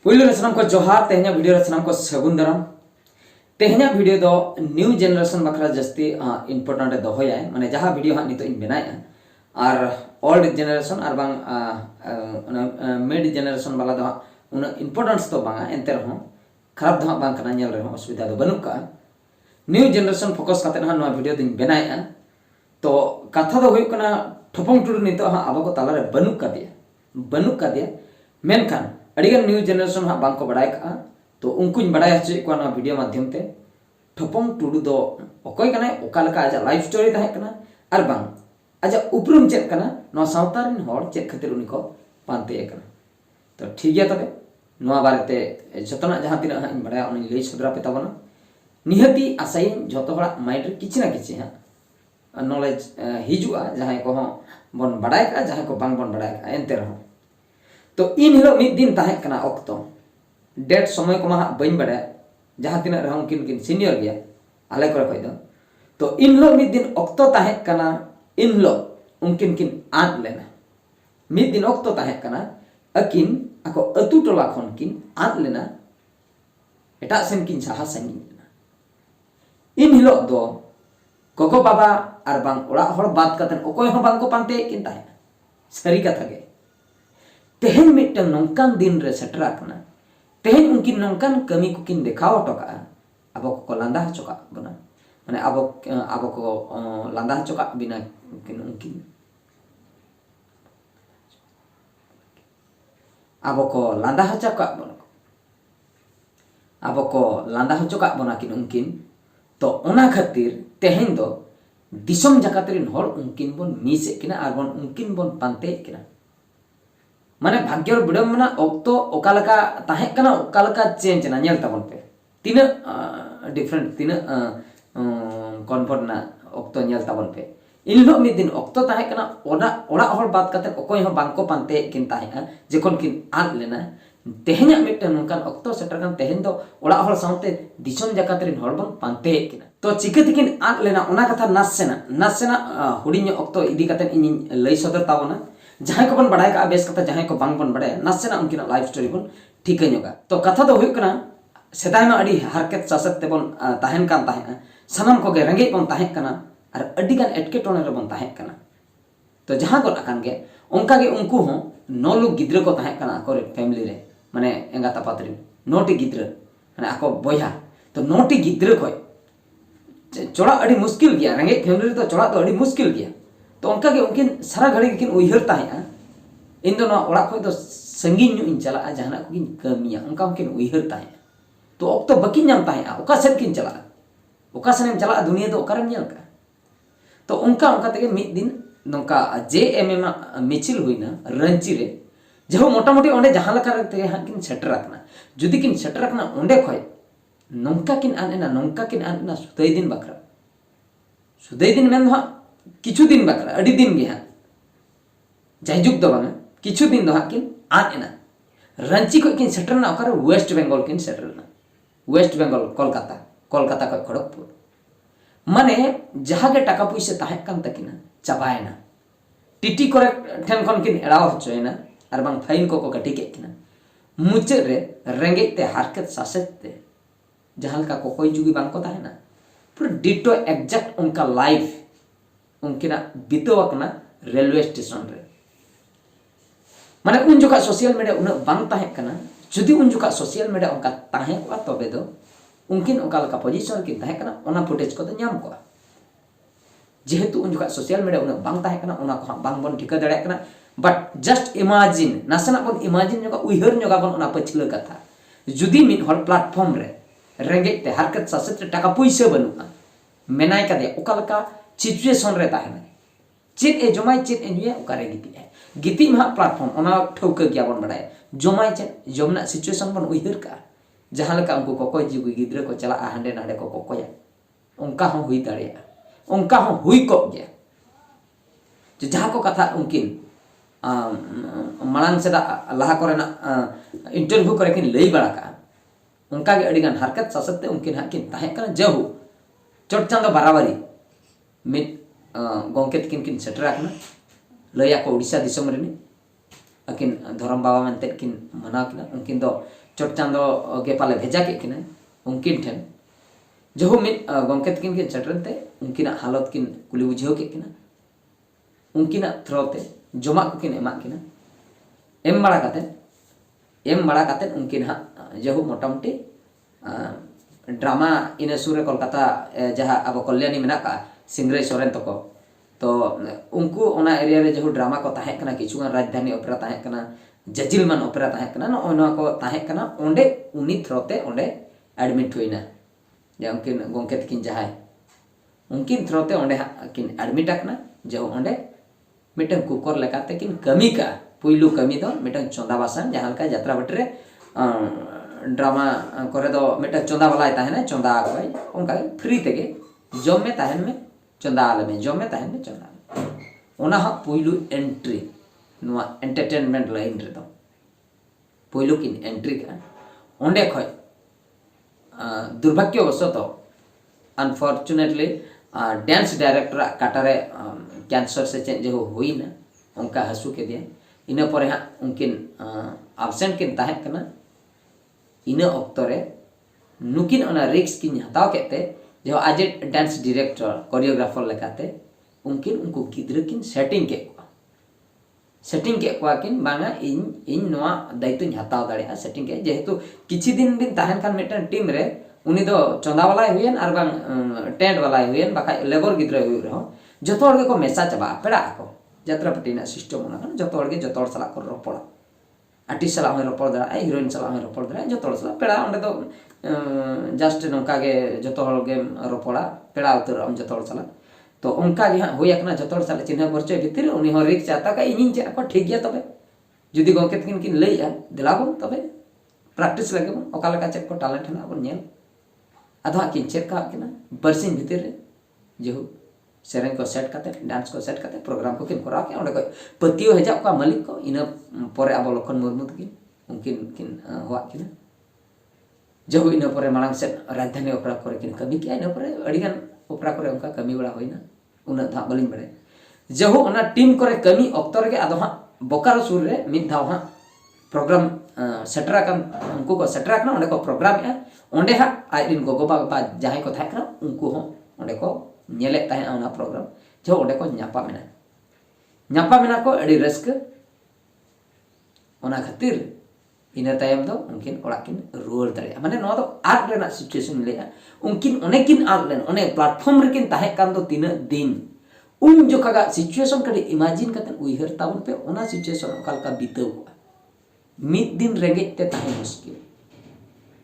पुइलु रे सानाम को जोहार तेहना वीडियो रे सानाम को सगुन दाराम। तेहना वीडियो दो न्यू जनरेशन बखरा जस्ती इम्पोर्टेंट दोहया माने जहाँ वीडियो हाँ नितो इन बनाया और ओल्ड जनरेशन और बांग मिड जनरेशन वाला दो उन इम्पोर्टेंस तो बांगा एंते रहो खराब दो बांग कना नेल रहो असुविधा दो बनुक का न्यू जनरेशन फोकस करते ना वीडियो दिन बनाया तो कथा दो हुई कना ठोपंग टुडू नितो हाँ अब को ताला रे बनुक का दिया मेनखान अड़ीगन न्यू जनरेशन हाँ बांग को बड़ाय का तो उनको बड़ाय हचे को ना वीडियो माध्यम ते ठोपंग टुडू दो ओकोय कना ओका लका आजा लाइफ स्टोरी ताहे कना और बांग आजा उपरुम चेक कना नो सावतारिन होड़ चेक खातिर उनी को पांते कना तो ठीक गया तबे नोआ बारेते जतना जहां तिना हाँ इन बड़ाय उनी लई सदरा पे ताबना निहती आसाई जतो हड़ा माइंड रे किछि ना किछि हाँ नॉलेज हिजुआ जहां को बन बड़ाय का जहां को बांग बन बड़ाय का एंते रहो तो इन हिलो मिद दिन ताहे कना ऑक्तो डेट समय को मा बइन बड़ाय जहां तिना रहो किन सीनियर गया आले करे खय दो तो इन हिलो मिद दिन ऑक्तो ताहे कना इन हिलो उनकिन किन आद लेना मिद दिन ऑक्तो ताहे कना अकिन ako अतु टोला खन किन आद लेना एटा सेन किन साहा संगी इन हिलो दो गोगो बाबा और बांग ओड़ा हड़ बात कतन ओकोय हो बांग को पांते किन ताहे सरी कथा गे तेहन मिटन नोंकान दिन रे सेटरा कना तेहन उनकिन नोंकान कमी को किन देखाव टोका अब को लांदा चोका बना माने अब को लांदा चोका बिना किन उनकिन अब को लांदा चोका बना अब को लांदा चोका बना किन उनकिन तो ओना खातिर तेहन दो दिसम जकातरिन हर उनकिन बन मिसे किना आर बन उनकिन बन पांते किना माने भाग्य विडम्बना ओक्तो ओकालका ताहे कना ओकालका चेंज ना नेल ताबन पे तीना डिफरेंट तीना कन्वर्ट ना ओक्तो नेल ताबन पे इनलो मिद दिन ओक्तो ताहे कना ओड़ा हर बात कते ओकोय हो बांको पांते किन ताहे जेकोन किन आद लेना तेहना मिटन नोंकान ओक्तो सेटर कान तेहन दो ओड़ा हर साउते दिसम जकातरिन हर बन पांते किना तो चिकतिकिन आद लेना ओना कथा नासेना हुडिङ ओक्तो इदी कते इन लई सदर ताबना जहां को बन बढ़ाए का बेस कथा जहां को बांग बन बढ़ाए नासेना उनकिन लाइफ स्टोरी बन ठीक होगा तो कथा दो हुई कना सेदाय में अड़ी हारकेत सासत ते बन ताहेन कान ताहे सनम को गे रंगे बन ताहे कना और अड़ी गान एटके टोने रे बन ताहे कना तो जहां को अकान गे उनका गे उनको हो नौ लोग गिद्र को ताहे कना को फैमिली रे माने एंगा तापातरी नोटी गिद्र माने आको बोया तो नोटी गिद्र को चोड़ा अड़ी मुश्किल गया रंगे फैमिली रे तो चोड़ा तो अड़ी मुश्किल गया तो उनका के उनकिन सारा घड़ी किन उइहर ताहे इन दो ओड़ा खो तो संगीन इन चला जहां को किन कमिया उनका किन उइहर ताहे तो ऑक्तो बकिन नाम ताहे ओका सेन किन चला ओका सेन चला दुनिया दो ओकारम नेल का तो उनका तेगे मिद दिन नोका जेएमएम मिचिल हुईना रंची रे जहो मोटा मोटी ओंडे जहां लका रे तेगे हां किन सेटर रखना जुदी किन सेटर रखना ओंडे खय नोंका किन आनेना सुदय दिन बकरा सुदय दिन मेन हा किछु दिन बकरा अड़ी दिन गे हां जायजुग दो बांगा किछु दिन दो हां किन आनेना रंची को किन सेटर ना ओकर वेस्ट बंगाल किन सेटर ना वेस्ट बंगाल कोलकाता को खड़गपुर माने जहां के टाका पैसा ताहे कान तकिना चाबायना टीटी करे ठेन खन किन एड़ाव होचोयना और बांग फाइन को कटी के किना मुचे रे रेंगे ते हारकत सासेत ते जहां का कोई जुगी बांग को ताहे ना पूरा डिटो एग्जैक्ट उनका लाइफ उनकिना बितोवकना रेलवे स्टेशन रे माने उन जोका सोशल मीडिया उन बांग ताहे कना जुदी उन जोका सोशल मीडिया उनका ताहे को तबे दो उनकिन उनका लका पोजीशन किन ताहे कना ओना फुटेज को तो न्याम को जेहेतु उन जोका सोशल मीडिया उन बांग ताहे कना ओना को बांग बन ठिका दड़े कना बट जस्ट इमेजिन नासना बन इमेजिन जोका उइहर जोगा बन ओना पछिल कथा जुदी मिन हर प्लेटफॉर्म रे रेंगे ते हरकत सासत टाका पैसा बनुआ मेनाय का दे ओका लका सिचुएशन रे ताहे चेत ए जमाय चेत ए नुया ओकारे गिती मा प्लेटफॉर्म ओना ठौक गया बन बड़ाय जमाय चेत जमना सिचुएशन बन उइहर का जहां लका उनको कोकोय जीगु गिद्र को चला हांडे नाडे को कोकोया उनका हो हुई दाड़िया उनका हो हुई को गया जो जहां को कथा उनकिन मांग से लहा करेना इंटरव्यू करे किन लई बड़ा का उनका के अड़ी गान हरकत सासते उनकिन हा किन ताहे कना जहु चोटचांगा बराबरी मिट गोंकेत किन सेटर आकना लया को ओडिसा दिसम रेनी akin धर्म बाबा मेंते किन मना किना उनकिन दो चोट चांदो गे पाले भेजा के किना उनकिन ठेन जहो मित गंके तकिन के चटरनते उनकिना हालत किन कुली बुझेव के किना उनकिना थ्रोते जमा को किन एमा किना एम बड़ा काते उनकिन हा जहो मोटामुटी ड्रामा इन सुर कोलकाता जहाँ अब कल्याणी मेना का सिंगरे सोरेन तको तो उनको ओना एरिया रे जहो ड्रामा को ताहे कना किछुगान राजधानी ओपेरा ताहे कना जजिलमान ओपेरा ताहे कना नोना को ताहे कना ओंडे उनी थ्रोते ओंडे एडमिट हुईना या उनकिन गोंके तकिन जहाय उनकिन थ्रोते ओंडे किन एडमिट आकना जो ओंडे मिटन कुकर लेकाते किन कमी का पुइलू कमी दो मिटन चोंदा बासन जहां का यात्रा बटरे ड्रामा करे दो मिटन चोंदा वाला ताहे चोंदा आगबाई उनका फ्री तेगे जम में ताहन में चंदा आले में जम में ताहन में चंदा ओना हा पुइलू एंट्री नुआ एंटरटेनमेंट लाइन रे दो पुइलू किन एंट्री का ओंडे खय दुर्भाग्यवशत अनफॉर्चुनेटली डांस डायरेक्टर काटारे कैंसर से चेंज जो हुई ना उनका हसू के दिया इना परे हा उनकिन एब्सेंट किन ताहे कना इना अक्तरे नुकिन ओना रिक्स किन हताव केते जो आज डांस डायरेक्टर कोरियोग्राफर लेकाते उनकिन उनको गिद्र किन सेटिंग के किन बांगा इन नोआ दायित्व हताव दाड़े सेटिंग के जेहेतु किछि दिन बिन ताहन खान मिटन टीम रे उनी दो चंदा वाला हुएन आर बांग टेंट वाला हुएन बाका लेबर गिद्र हुई रहो जतो हर को मेसा चबा पेड़ा को यात्रापटी ना सिस्टम ओना जतो हर के जतो हर सला को रोपड़ा आर्टिस्ट सला हो रोपड़ दरा हीरोइन सला हो रोपड़ दरा जतो हर सला पेड़ा ओंडे दो जस्ट नौका गे जतो हर गे रोपड़ा पेड़ा उतर हम जतो हर सला तो उनका गे होय एकना जतो हर सला चिन्ह परिचय भितर उनी हो रिक चाहता का इनिन चे को ठीक गया तबे जुदी गोंके तकिन किन लैया दिलाबो तबे प्रैक्टिस लगे बन ओका लका चेक को टैलेंट हना बन नेल अधा किन चेक का किना बरसिन भितर रे जेहु सेरेंग को सेट करते डांस को सेट करते प्रोग्राम को किन करा के ओंडे को पतियो हेजा का मालिक को इना परे अब लखन मुर्मू तकिन उनकिन किन हुआ किना जब इन पर मांग से राजधानी ओपरा करे किन कमी किया इन पर अड़ीगान ओपरा करे उनका कमी बड़ा होइना उना धा बलिन बड़े जब ओना टीम करे कमी अक्तर के आदो हा बोकारो सुर रे मिद धाव हा प्रोग्राम सेटरा kan उनको को सेटरा कना ओंडे को प्रोग्राम है ओंडे हा आइरिन गोगो बा जहां को था कना उनको हो ओंडे को नेले ताहे ओना प्रोग्राम जो ओंडे को न्यापा मेना को अड़ी रस्क ओना खातिर इना तायम दो उनकिन ओड़ा किन रुअल दाड़े माने नो दो आर्ट रेना सिचुएशन लेया उनकिन ओनेकिन आर्ट लेन ओने प्लेटफॉर्म रेकिन ताहे कान दो तीन दिन उन जो कागा सिचुएशन कड़ी इमेजिन कतन उइहर ताबन पे ओना सिचुएशन ओकाल का बीतव मिद दिन रेंगेज ते ताहे मुश्किल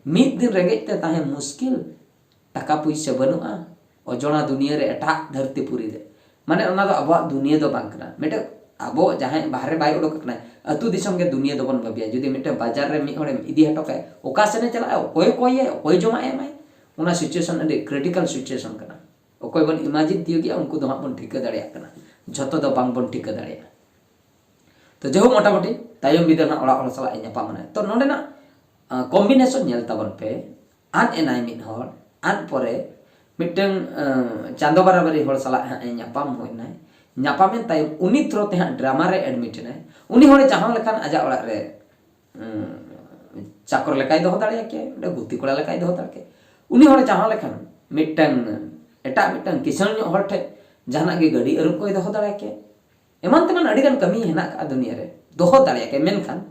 मिद दिन रेंगेज ते ताहे मुश्किल टाका पैसा बनुआ अजोना दुनिया रे एटा धरतीपुरी रे माने ओना दो अबवा दुनिया दो बांग कना मेटे अब जहां बाहर बाय उडोक कना अतु दिसम के दुनिया दो बन भाबिया जदी मेटे बाजार रे मि होड़े इदी हटो के ओका सेने चला कोई जमा एमाय ओना सिचुएशन अडी क्रिटिकल सिचुएशन कना ओकोय बन इमेजिन दियो गया उनको दो बन ठिका दाड़िया कना जतो दो बांग बन ठिका दाड़िया तो जो मोटामुटी तायम बिदना ओड़ा ओड़ा सला न्यापा माने तो नोडेना कॉम्बिनेशन नेल ताबन पे आन एनाय मिन होड़ आन परे मिटन चांदो बराबरी होड़ सला न्यापाम होइनाय न्यापामेन तायम उनी थ्रोते हा ड्रामा रे एडमिट ने उनी होड़े जहां लेखान आजा ओड़ा रे चाकर लेकाय दो दाड़िया के ओडे गुती कोड़ा लेकाय दो दाड़के उनी होड़े जहां लेखान मिटन एटा मिटन किसान होड़ ठे जहाना गे गाड़ी अरुप कोय दो दाड़िया के एमान तेमान अडिगान कमी हेना का दुनिया रे दोहो दाड़िया के मेनखान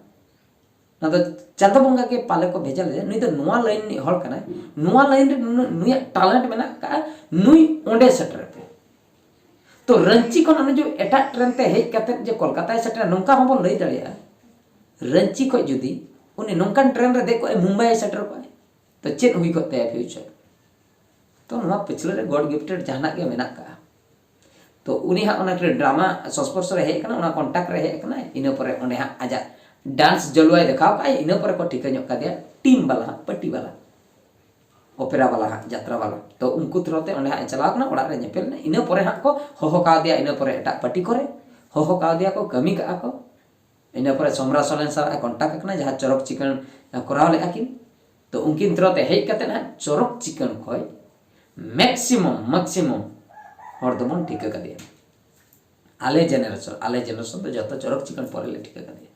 ना तो चांदो बंगा के पाले को भेजल जे नुई तो नुआ लाइन नि हड़ कना नुआ लाइन रे नुया टैलेंट मेना का नुई ओंडे सेटर पे तो रंची को जो एटा ट्रेन ते हेज कते जे कोलकाता सेटर नोंका हम लई दाड़िया रंची को जुदी उनी नोंकान ट्रेन रे देखो मुंबई सेटर को तो चेत हुई को ते फ्यूचर तो नुआ पिछले रे गॉड गिफ्टेड जहाना के मेना का तो उनी हा ओना ड्रामा संस्पर्श रे हेज कना ओना कांटेक्ट रे हेज कना इना परे ओंडे हा आजा डांस जलवाय देखाव का इना परे को ठिका ᱧᱚᱜ का दिया टीम वाला पट्टी वाला ओपेरा वाला यात्रा वाला तो उनको थ्रोते ओंडे हा चलाव कना ओड़ा रे नेपेल ने इना परे हा को होहो का दिया इना परे एटा पट्टी करे होहो का दिया को कमी का को इना परे सोमरा सोलेन सा कांटेक्ट कना जहां चरक चिकन कराव ले आकिन तो उनकिन थ्रोते हेज कते ना चरक चिकन खोय मैक्सिमम हर दमन ठिका का दिया आले जनरेशन तो जतो चरक चिकन परे ले ठिका का दिया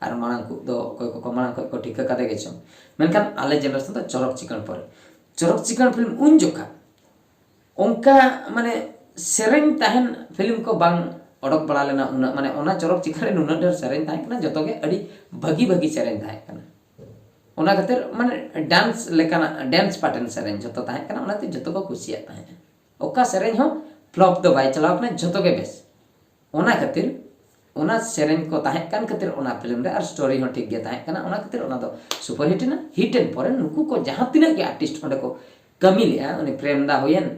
और मांग को दो को मांग को ठिका कदे गे चो मेनखान आले जेनारेशन तो चरक चिकन फिल्म उन जोखा उनका माने सेरेन ताहन फिल्म को बांग ओडक बड़ा लेना उना माने ओना चरक चिकन रे उना डर सेरेन ताहे कना जतो गे अड़ी भगी सेरेन ताहे कना ओना खातिर माने डांस लेकाना डांस पैटर्न सेरेन जतो ताहे कना ओनाते जतो को खुशिया ताहे ओका सेरेन हो फ्लॉप दो बाय चलाव कना जतो गे बेस ओना खातिर ओना सेरेन को ताहे कान खातिर ओना फिल्म रे और स्टोरी हो ठीक गे ताहे कना ओना खातिर ओना दो सुपर हिट ना हिटन परे नुकु को जहां तिना के आर्टिस्ट ओंडे को कमी लिया उनी प्रेमदा होयन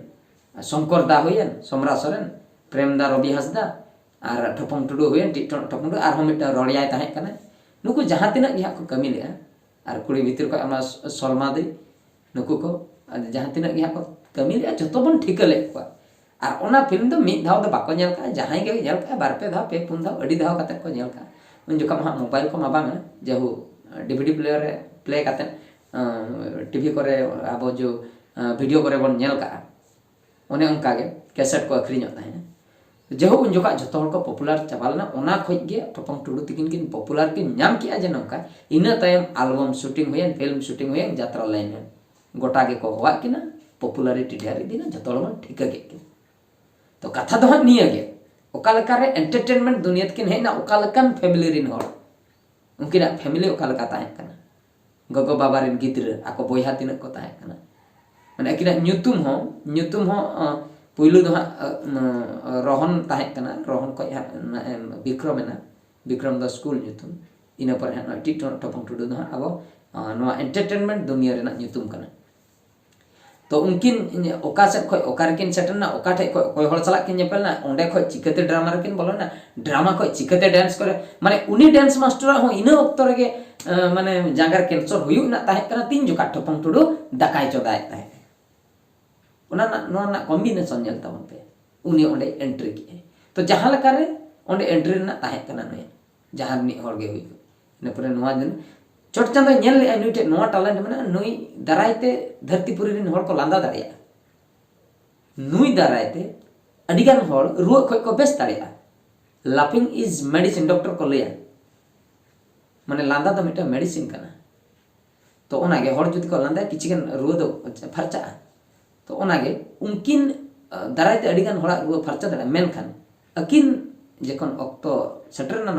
शंकर दा होयन समरा सोरेन प्रेमदा रवि हंसदा और ठपंग टुडू होयन ठपंग टुडू और हम मिटा रड़िया ताहे कना नुकु जहां तिना के को कमी लिया और कुड़ी भीतर को आमा सलमा दे नुकु को जहां तिना के को कमी लिया जतो बन ठिका ले को और ओना फिल्म दो मिद धाव दो बाको नेल का जहां गे नेल का बार पे धाव पे पुन धाव अडी धाव काते को नेल का उन जो का मोबाइल को माबा में जेहु डीवीडी प्लेयर रे प्ले काते टीवी करे अब जो वीडियो करे बन नेल का ओने उनका गे कैसेट को अखरिन होता है जेहु उन जोका जतो हर को पॉपुलर चाबालना ओना खोज गे टपंग टुडू तिकिन किन पॉपुलर किन नाम किया जे नौका इना तायम एल्बम शूटिंग हुयन फिल्म शूटिंग हुयन यात्रा लाइन गोटा गे को हवा किना पॉपुलरिटी ढेर दिना जतो मन ठीक गे तो कथा दो निया गे ओका लका रे एंटरटेनमेंट दुनिया किन हेना ओका लकान फैमिली रिन हर उनकिना फैमिली ओका लका ताहे कना गगो बाबा रिन गिद्र आको बोयहा तिना को ताहे कना माने अकिना न्यूतुम हो पुइलु दो रोहन ताहे कना रोहन को विक्रम ना विक्रम द स्कूल न्यूतुम इना पर है टिट टपंग टुडू दो अब नोआ एंटरटेनमेंट दुनिया रेना न्यूतुम कना तो उनकिन ओका से खय ओका रेकिन सेटना ओका ठे कोय हर सला किन नेपलना ओंडे खय चिकते ड्रामा रेकिन बोलना ड्रामा खय चिकते डांस करे माने उनी डांस मास्टर हो इना ओक्तो रेगे माने जांगार कैंसर हुयु ना ताहे कना तीन जो टपंग टुडू दाकाय चोदाय ताहे ओना ना ना कॉम्बिनेशन नेल तावन पे उनी ओंडे एंट्री की तो जहां लका रे ओंडे एंट्री ना ताहे कना नय जहां नि हर गे हुई ने परे नोआ दिन चोट चांदो नेल ले नुई टे नोआ टैलेंट मने नुई दरायते धरतीपुरी रिन हर को लांदा दाड़िया नुई दरायते अडिगान हर रुआ खय को बेस दाड़िया लाफिंग इज मेडिसिन डॉक्टर को लेया माने लांदा द मिटा मेडिसिन कना तो ओनागे हर जुदी को लांदा किछिगन रुआ दो फरचा तो ओनागे उनकिन दरायते अडिगान हरा रुआ फरचा दाड़ा मेनखान अकिन जेखन ऑक्तो सेटरना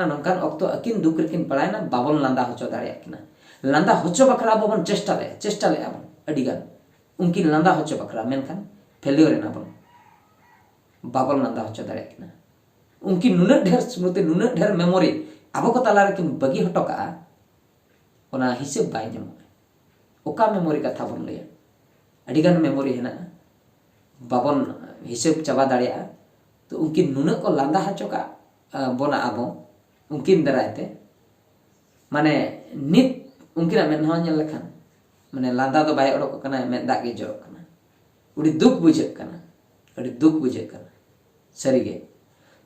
नंकान ऑक्तो अकिन दुख रेकिन पड़ायना बाबन लांदा होचो दाड़िया किना लांदा होचो बखरा बाबन चेष्टा ले आबन अडिगान उनकिन लांदा होचो बखरा मेनखान फेलियर ना बन बाबन लांदा होचो दाड़िया किना उनकिन नुना ढेर स्मृति नुना ढेर मेमोरी आबो को ताला रेकिन बगी हटो का ओना हिसाब बाय जमो ओका मेमोरी कथा बन लेया अडिगान मेमोरी हेना बाबन हिसाब चाबा दाड़िया तो उनकिन नुना को लांदा होचो का बोना आबो उनकिन दरायते माने नित उनकिन में नहा नेल लखान माने लांदा दो बाय ओडक कना में दाग गे जरो कना उडी दुख बुझे कना सरी गे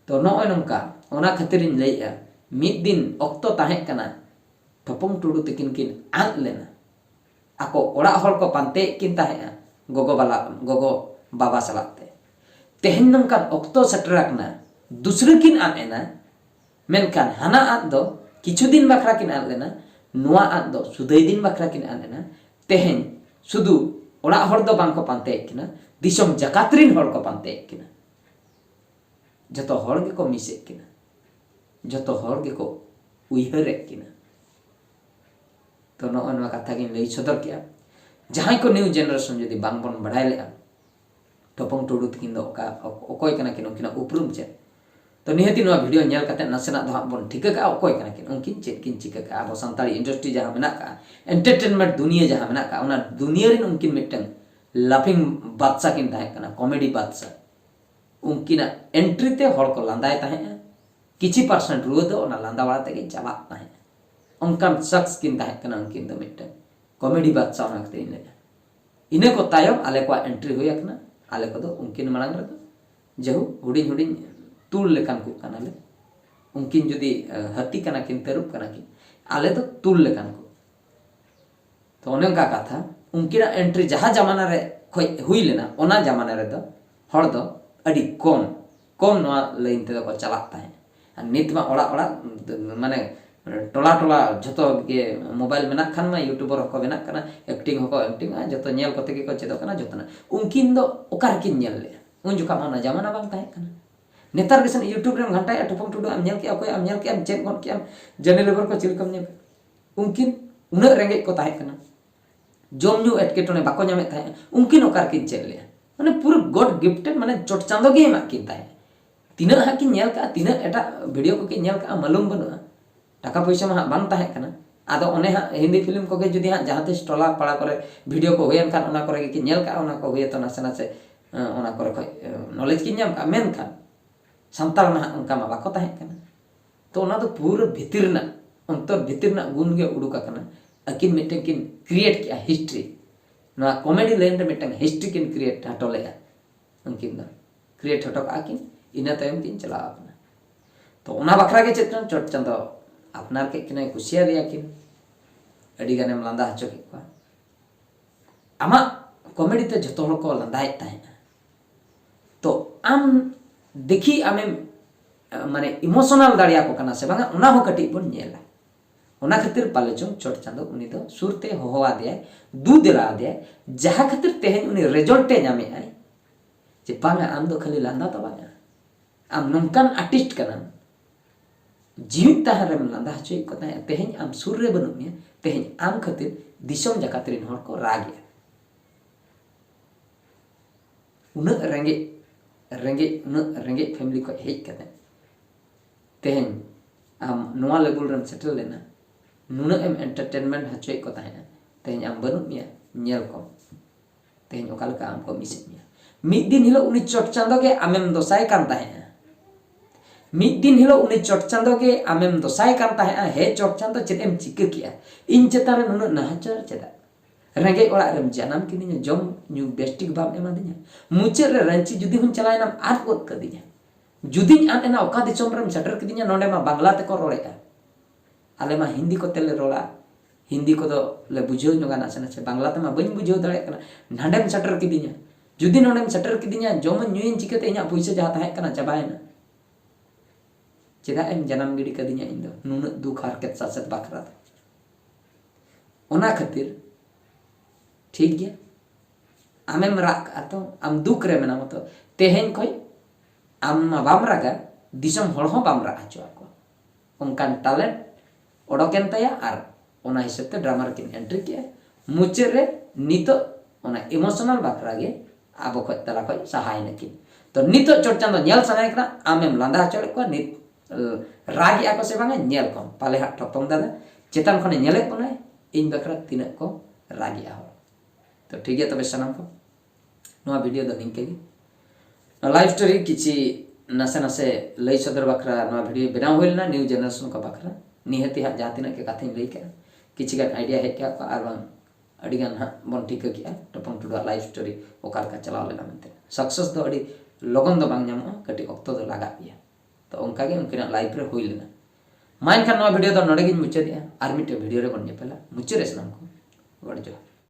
तो नय नंका ओना खातिरिन लैया मिद दिन ऑक्तो ताहे कना ठपंग टुडू तकिन किन आद लेना आको ओड़ा हर को पांते किन ताहे गोगो बाबा सलाते तेहन नंका ऑक्तो सेटराकना दूसरे किन आद एना मेनखान हाना आद दो किछु दिन बखरा किन आद लेना नुआ आद दो सुदै दिन बखरा किन आद लेना तेहन सुदु ओड़ा हर दो बांग को पांते किना दिसम जकातरिन हर को पांते किना जतो हर गे को मिसे किना जतो हर गे को उइहरे किना तो नोआ कथा गिन लई सदर किया जहां को न्यू जनरेशन जदी बांग बन बढ़ाय लेआ टपंग टुडू तकिन दो का ओकोय कना किन उनकिना उपरुम चे तो निहति नोआ वीडियो नेल कते नसेना दो बन ठिका का ओकोय कना किन उनकिन चेत किन चिका का अब संताली इंडस्ट्री जहां मेना का एंटरटेनमेंट दुनिया जहां मेना का ओना दुनिया रिन उनकिन मिटन लाफिंग बादशाह किन ताहे कना कॉमेडी बादशाह उनकिना एंट्री ते हर को लांदाय ताहे किछि परसेंट रुआ दो ओना लांदा वाला तगे चाबा ताहे उनकान शख्स किन ताहे कना उनकिन दो मिटन कॉमेडी बादशाह ओना कते इने को तायम आले को एंट्री होया कना आले को दो उनकिन मांग रे दो जेहु हुडिन हुडिन तुल लेकान को कनाले उनकिन जदी हत्ती कना किन तरुप कना किन आले दो तुल लेकान को तो ओने का कथा उनकिना एंट्री जहां जमाना रे हुई लेना ओना जमाना रे दो हर दो अडी कम नोआ लाइन ते को चलाता है नित मा ओड़ा ओड़ा माने टोला टोला जतो गे मोबाइल मेना खान मा यूट्यूबर को बेना कना एक्टिंग हको एक्टिंग जतो नेल कते के को चेदो कना जतना उनकिन दो ओकार किन नेल ले उन जुका माना जमाना बांग ताहे कना नेतार के सन यूट्यूब रे घंटा टपम टुडू आम नेल के अकोय आम नेल के आम चेक गन के आम जने लेबर को चिलकम नेल उनकिन उन रेंगे को ताहे कना जोम न्यू एटकेटोने बाको नामे ताहे उनकिन ओकार किन चेल ले माने पूरा गॉड गिफ्टेड माने चोट चांदो गे मा किन ताहे तीना हा किन नेल का तीना एटा वीडियो को किन नेल का मालूम बनुआ टाका पैसा मा बांग ताहे कना आदो ओने हा हिंदी फिल्म को के जुदी हा जहां तिस टोला पाड़ा करे वीडियो को होयन खान ओना करे कि नेल का ओना को होय तो नासे नासे ओना करे खय नॉलेज किन नाम का मेन खान संताल मा उनका मा बाको ताहे कना तो ओना तो पूरा भितिर ना अंतर भितिर ना गुण गे उडुका कना अकिन मिटे किन क्रिएट किया हिस्ट्री ना कॉमेडी लाइन रे मिटे हिस्ट्री किन क्रिएट हटोले उनकिन दा क्रिएट हटो आकिन इना तायम किन चला अपना तो ओना बखरा के चित्र चोट चंदो अपनार के किने कुशिया रिया किन अडी गाने लांदा हचो के को आमा कॉमेडी ते जतो हर को लांदाय ताहे तो आम देखी आमे माने इमोशनल दाड़िया को कना से बांगा उना हो कटी बन नेला उना खातिर पाले चों चोट चांदो उनी दो सुरते होवा दे दू दिला दे जहा खातिर तेहन उनी रिजल्टे नामे आय जे बांगा आम दो खाली लांदा तो बांगा आम नंकान आर्टिस्ट कना जीवित ताहरम लांदा हचोय को ताहे तेहन आम सुर रे बनु मिया तेहन आम खातिर दिसम जकातरिन हर को रागे उन रेंगे रेंगे उन रेंगे फैमिली को हेज कते तेहन आम नोआ लेवल रम सेटल लेना नुना एम एंटरटेनमेंट हचोय को ताहे तेहन आम बनु मिया नेल को तेहन ओकाल का आम को मिसे मिया मिद दिन हिलो उनी चोट चांदो के आमेम दोसाय कान ताहे मिद दिन हिलो उनी चोट चांदो के आमेम दोसाय कान ताहे हे चोट चांदो चेतेम चिका किया इन चेतारे नुना नहचर चेदा रेंगे ओड़ा रेम जानम किदिnya जम न्यू बेस्टिक बाम एमादिnya मुचे रे रंची जुदी हुन चलायना आत गोद कदिnya जुदी आन एना ओका दिसम रेम सेटर किदिnya नोंडे मा बांग्ला ते को रोड़ेगा आले मा हिंदी को तेले रोड़ा हिंदी को दो ले बुझो नोगा ना से बांग्ला ते मा बइन बुझो दाड़े कना नांडेम सेटर किदिnya जुदी नोंडेम सेटर किदिnya जम न्यूइन चिकते इना पैसा जहा ताहे कना चाबायना चेदा एम जानम गिडी कदिnya इन दो नुन दुख हारकेत सासत बाखरा ओना खातिर ठीक गया आमेम राग आतो आम दुख रे मेना मतो तेहेन कोई आम बाम रागा दिसम हड़ हो बाम राग हचो को उनकान टैलेंट ओडोकेन तया आर ओना हिसाब ते ड्रामा किन एंट्री किया मुचे रे नितो ओना इमोशनल बाखरा गे आबो को तला को सहाय नकिन तो नितो चोट चांदो नेल सनाय कना आमेम लांदा हचो को नित रागी आको से बांगा नेल को पाले हाट टपम दादा चेतन खने नेले कोना इन बखरा तिना को रागी आ तो ठीक है तबे सनम को नवा वीडियो दो निके लाइव स्टोरी किछि नसे नसे लई सदर बखरा नवा वीडियो बनाव होइलना न्यू जनरेशन को बखरा निहति हा जातिना के कथा लई के किछि गान आइडिया हे क्या को आर अडी गान हा बन ठीक किया टपन टुडा लाइव स्टोरी ओकार का चलाव लेना मनते सक्सेस दो अडी लगन दो बांग नामो कटी ऑक्तो दो लगा पिया तो उनका के उनके लाइव रे होइलना माइन खान नवा वीडियो दो नडे गिन मुचे दिया आर मिटे वीडियो रे बन नेपला मुचे रे सनम को बड़ जो